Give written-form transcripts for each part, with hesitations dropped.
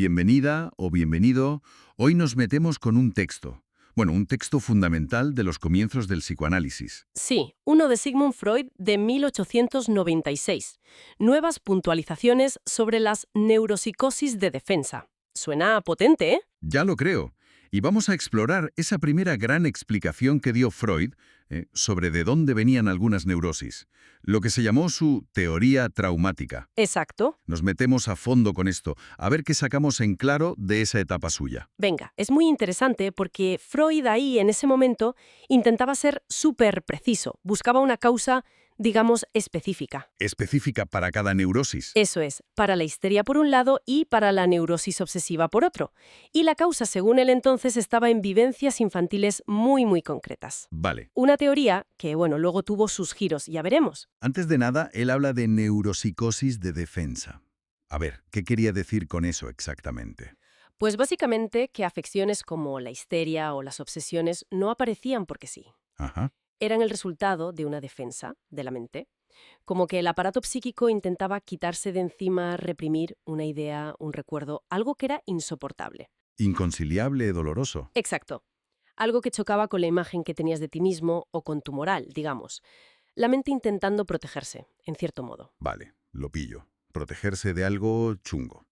Bienvenida o bienvenido. Hoy nos metemos con un texto. Bueno, un texto fundamental de los comienzos del psicoanálisis. Sí, uno de Sigmund Freud de 1896. Nuevas puntualizaciones sobre las neuropsicosis de defensa. Suena potente, ¿eh? Ya lo creo. Y vamos a explorar esa primera gran explicación que dio Freud sobre de dónde venían algunas neurosis, lo que se llamó su teoría traumática. Exacto. Nos metemos a fondo con esto, a ver qué sacamos en claro de esa etapa suya. Venga, es muy interesante porque Freud ahí, en ese momento, intentaba ser súper preciso. Buscaba una causa, digamos, específica. Específica para cada neurosis. Eso es, para la histeria por un lado y para la neurosis obsesiva por otro. Y la causa, según él entonces, estaba en vivencias infantiles muy concretas. Vale. Una teoría que, bueno, luego tuvo sus giros, ya veremos. Antes de nada, él habla de neuropsicosis de defensa. A ver, ¿qué quería decir con eso exactamente? Pues básicamente que afecciones como la histeria o las obsesiones no aparecían porque sí. Ajá. Eran el resultado de una defensa de la mente, como que el aparato psíquico intentaba quitarse de encima, reprimir una idea, un recuerdo, algo que era insoportable. Inconciliable, doloroso. Exacto. Algo que chocaba con la imagen que tenías de ti mismo o con tu moral, digamos. La mente intentando protegerse, en cierto modo. Vale, lo pillo. Protegerse de algo chungo.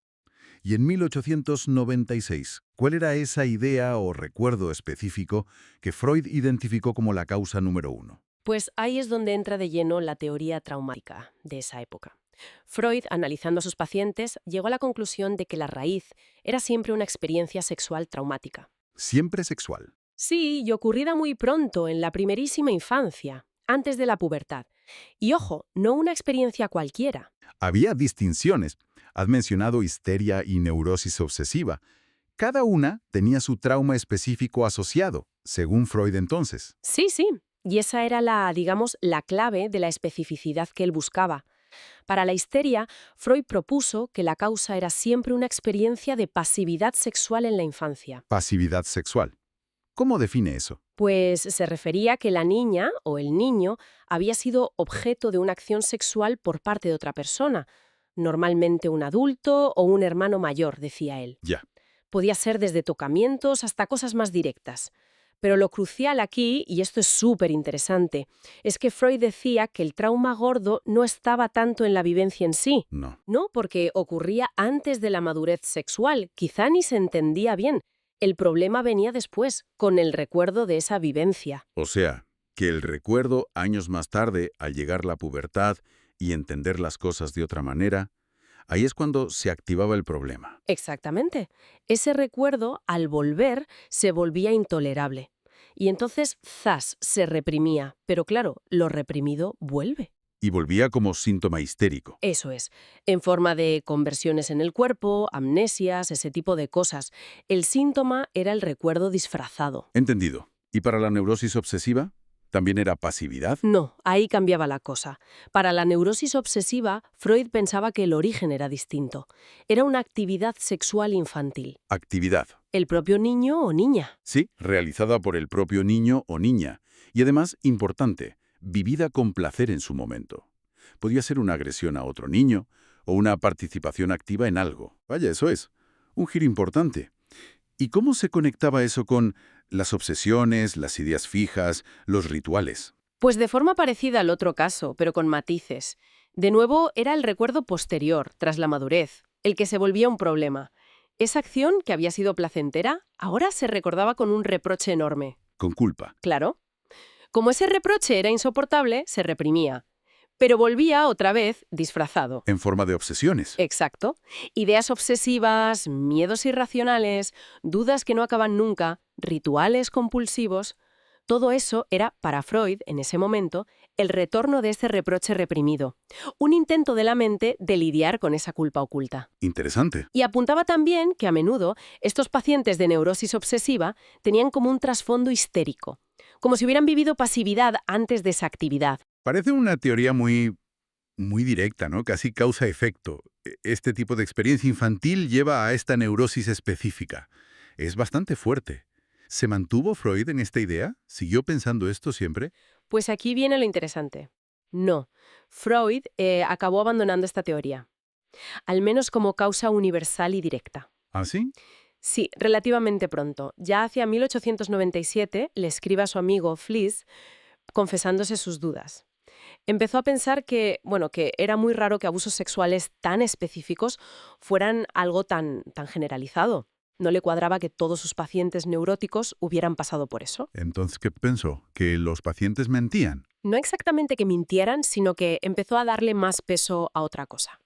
Y en 1896, ¿cuál era esa idea o recuerdo específico que Freud identificó como la causa número uno? Pues ahí es donde entra de lleno la teoría traumática de esa época. Freud, analizando a sus pacientes, llegó a la conclusión de que la raíz era siempre una experiencia sexual traumática. Siempre sexual. Sí, y ocurrida muy pronto, en la primerísima infancia, antes de la pubertad. Y ojo, no una experiencia cualquiera. Había distinciones. Has mencionado histeria y neurosis obsesiva. Cada una tenía su trauma específico asociado, según Freud entonces. Sí. Y esa era la, digamos, la clave de la especificidad que él buscaba. Para la histeria, Freud propuso que la causa era siempre una experiencia de pasividad sexual en la infancia. Pasividad sexual. ¿Cómo define eso? Pues se refería a que la niña o el niño había sido objeto de una acción sexual por parte de otra persona, normalmente un adulto o un hermano mayor, decía él. Ya. Podía ser desde tocamientos hasta cosas más directas. Pero lo crucial aquí, y esto es súper interesante, es que Freud decía que el trauma gordo no estaba tanto en la vivencia en sí. No. No, porque ocurría antes de la madurez sexual, quizá ni se entendía bien. El problema venía después, con el recuerdo de esa vivencia. O sea, que el recuerdo años más tarde, al llegar la pubertad y entender las cosas de otra manera, ahí es cuando se activaba el problema. Exactamente. Ese recuerdo, al volver, se volvía intolerable. Y entonces, zas, se reprimía. Pero claro, lo reprimido vuelve. Y volvía como síntoma histérico. Eso es, en forma de conversiones en el cuerpo, amnesias, ese tipo de cosas. El síntoma era el recuerdo disfrazado. Entendido. ¿Y para la neurosis obsesiva? ¿También era pasividad? No, ahí cambiaba la cosa. Para la neurosis obsesiva, Freud pensaba que el origen era distinto. Era una actividad sexual infantil. Actividad. El propio niño o niña. Sí, realizada por el propio niño o niña. Y además, importante, vivida con placer en su momento. Podía ser una agresión a otro niño o una participación activa en algo. Vaya, eso es. Un giro importante. ¿Y cómo se conectaba eso con las obsesiones, las ideas fijas, los rituales? Pues de forma parecida al otro caso, pero con matices. De nuevo, era el recuerdo posterior, tras la madurez, el que se volvía un problema. Esa acción, que había sido placentera, ahora se recordaba con un reproche enorme. Con culpa. Claro. Como ese reproche era insoportable, se reprimía. Pero volvía otra vez disfrazado. En forma de obsesiones. Exacto. Ideas obsesivas, miedos irracionales, dudas que no acaban nunca, rituales compulsivos. Todo eso era, para Freud, en ese momento, el retorno de ese reproche reprimido. Un intento de la mente de lidiar con esa culpa oculta. Interesante. Y apuntaba también que a menudo estos pacientes de neurosis obsesiva tenían como un trasfondo histérico, como si hubieran vivido pasividad antes de esa actividad. Parece una teoría muy directa, ¿no? Casi causa-efecto. Este tipo de experiencia infantil lleva a esta neurosis específica. Es bastante fuerte. ¿Se mantuvo Freud en esta idea? ¿Siguió pensando esto siempre? Pues aquí viene lo interesante. No, Freud acabó abandonando esta teoría, al menos como causa universal y directa. ¿Ah, sí? Sí, relativamente pronto. Ya hacia 1897 le escribe a su amigo Fliss confesándose sus dudas. Empezó a pensar que, bueno, que era muy raro que abusos sexuales tan específicos fueran algo tan generalizado. No le cuadraba que todos sus pacientes neuróticos hubieran pasado por eso. Entonces, ¿qué pensó? ¿Que los pacientes mentían? No exactamente que mintieran, sino que empezó a darle más peso a otra cosa,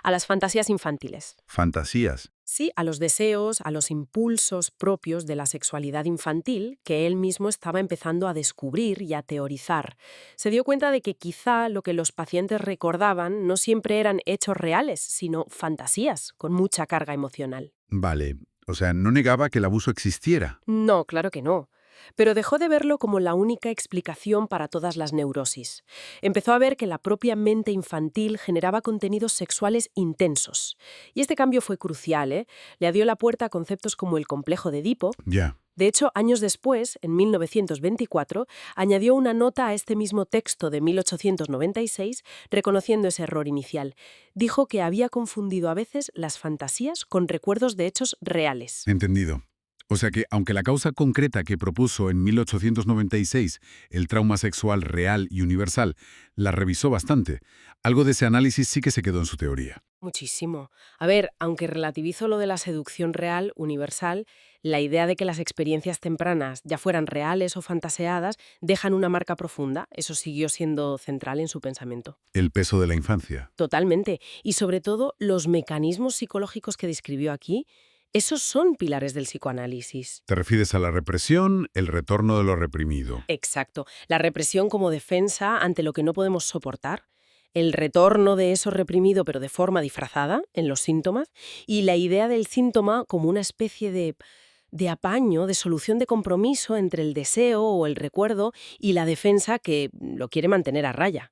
a las fantasías infantiles. Fantasías. Sí, a los deseos, a los impulsos propios de la sexualidad infantil que él mismo estaba empezando a descubrir y a teorizar. Se dio cuenta de que quizá lo que los pacientes recordaban no siempre eran hechos reales, sino fantasías con mucha carga emocional. Vale. O sea, no negaba que el abuso existiera. No, claro que no. Pero dejó de verlo como la única explicación para todas las neurosis. Empezó a ver que la propia mente infantil generaba contenidos sexuales intensos. Y este cambio fue crucial, ¿eh? Le abrió la puerta a conceptos como el complejo de Edipo. Ya. De hecho, años después, en 1924, añadió una nota a este mismo texto de 1896, reconociendo ese error inicial. Dijo que había confundido a veces las fantasías con recuerdos de hechos reales. Entendido. O sea que, aunque la causa concreta que propuso en 1896, el trauma sexual real y universal, la revisó bastante, algo de ese análisis sí que se quedó en su teoría. Muchísimo. A ver, aunque relativizo lo de la seducción real, universal, la idea de que las experiencias tempranas, ya fueran reales o fantaseadas, dejan una marca profunda. Eso siguió siendo central en su pensamiento. El peso de la infancia. Totalmente. Y sobre todo, los mecanismos psicológicos que describió aquí, esos son pilares del psicoanálisis. Te refieres a la represión, el retorno de lo reprimido. Exacto. La represión como defensa ante lo que no podemos soportar, el retorno de eso reprimido pero de forma disfrazada en los síntomas, y la idea del síntoma como una especie de apaño, de solución de compromiso entre el deseo o el recuerdo y la defensa que lo quiere mantener a raya.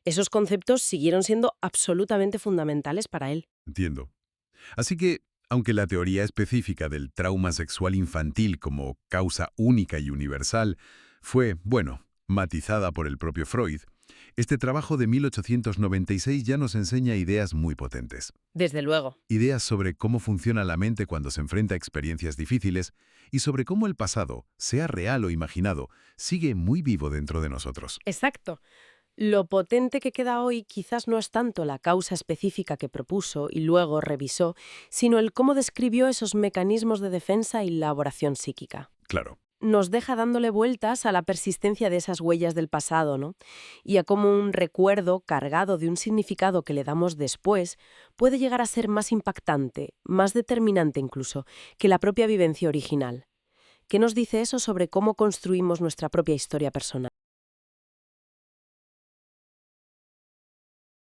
Esos conceptos siguieron siendo absolutamente fundamentales para él. Entiendo. Así que, aunque la teoría específica del trauma sexual infantil como causa única y universal fue, bueno, matizada por el propio Freud, este trabajo de 1896 ya nos enseña ideas muy potentes. Desde luego. Ideas sobre cómo funciona la mente cuando se enfrenta a experiencias difíciles y sobre cómo el pasado, sea real o imaginado, sigue muy vivo dentro de nosotros. Exacto. Lo potente que queda hoy quizás no es tanto la causa específica que propuso y luego revisó, sino el cómo describió esos mecanismos de defensa y elaboración psíquica. Claro. Nos deja dándole vueltas a la persistencia de esas huellas del pasado, ¿no? Y a cómo un recuerdo cargado de un significado que le damos después puede llegar a ser más impactante, más determinante incluso, que la propia vivencia original. ¿Qué nos dice eso sobre cómo construimos nuestra propia historia personal?